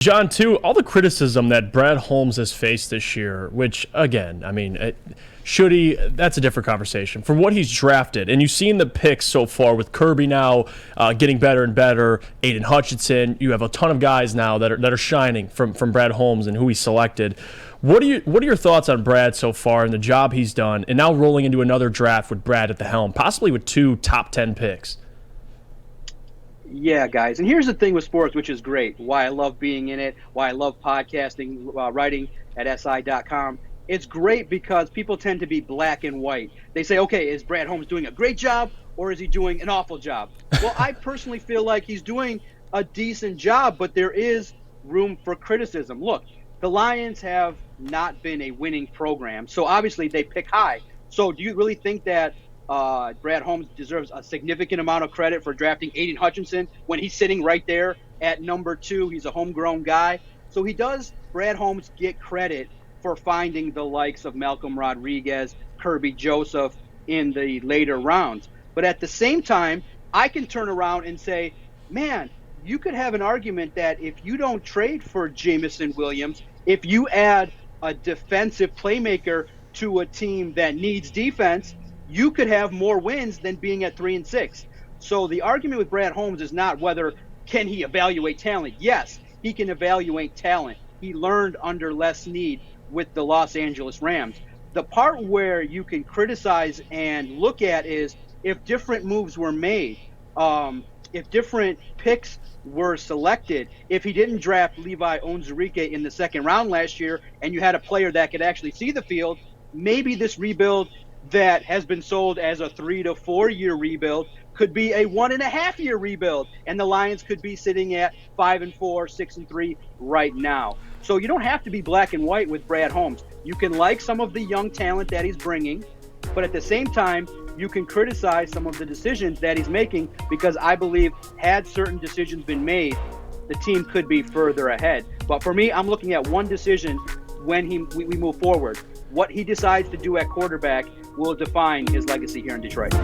John, too, all the criticism that Brad Holmes has faced this year, which, again, I mean, should he? That's a different conversation. For what he's drafted, and you've seen the picks so far with Kirby now getting better and better, Aiden Hutchinson, you have a ton of guys now that are shining from Brad Holmes and who he selected. What are your thoughts on Brad so far and the job he's done, and now rolling into another draft with Brad at the helm, possibly with 2 top 10 picks? Yeah, guys. And here's the thing with sports, which is great. Why I love being in it, why I love podcasting, writing at SI.com. It's great because people tend to be black and white. They say, okay, is Brad Holmes doing a great job or is he doing an awful job? Well, I personally feel like he's doing a decent job, but there is room for criticism. Look, the Lions have not been a winning program, so obviously they pick high. So do you really think that Brad Holmes deserves a significant amount of credit for drafting Aiden Hutchinson when he's sitting right there at number 2? He's a homegrown guy. So Brad Holmes get credit for finding the likes of Malcolm Rodriguez, Kirby Joseph in the later rounds. But at the same time, I can turn around and say, man, you could have an argument that if you don't trade for Jamison Williams, if you add a defensive playmaker to a team that needs defense, you could have more wins than being at 3-6. So the argument with Brad Holmes is not whether can he evaluate talent. Yes, he can evaluate talent. He learned under Les Snead with the Los Angeles Rams. The part where you can criticize and look at is if different moves were made, if different picks were selected, if he didn't draft Levi Onwuzurike in the second round last year and you had a player that could actually see the field, maybe this rebuild that has been sold as a 3 to 4 year rebuild could be a 1.5 year rebuild, and the Lions could be sitting at 5-4, 6-3 right now. So you don't have to be black and white with Brad Holmes. You can like some of the young talent that he's bringing, but at the same time, you can criticize some of the decisions that he's making because I believe had certain decisions been made, the team could be further ahead. But for me, I'm looking at one decision when we move forward. What he decides to do at quarterback will define his legacy here in Detroit.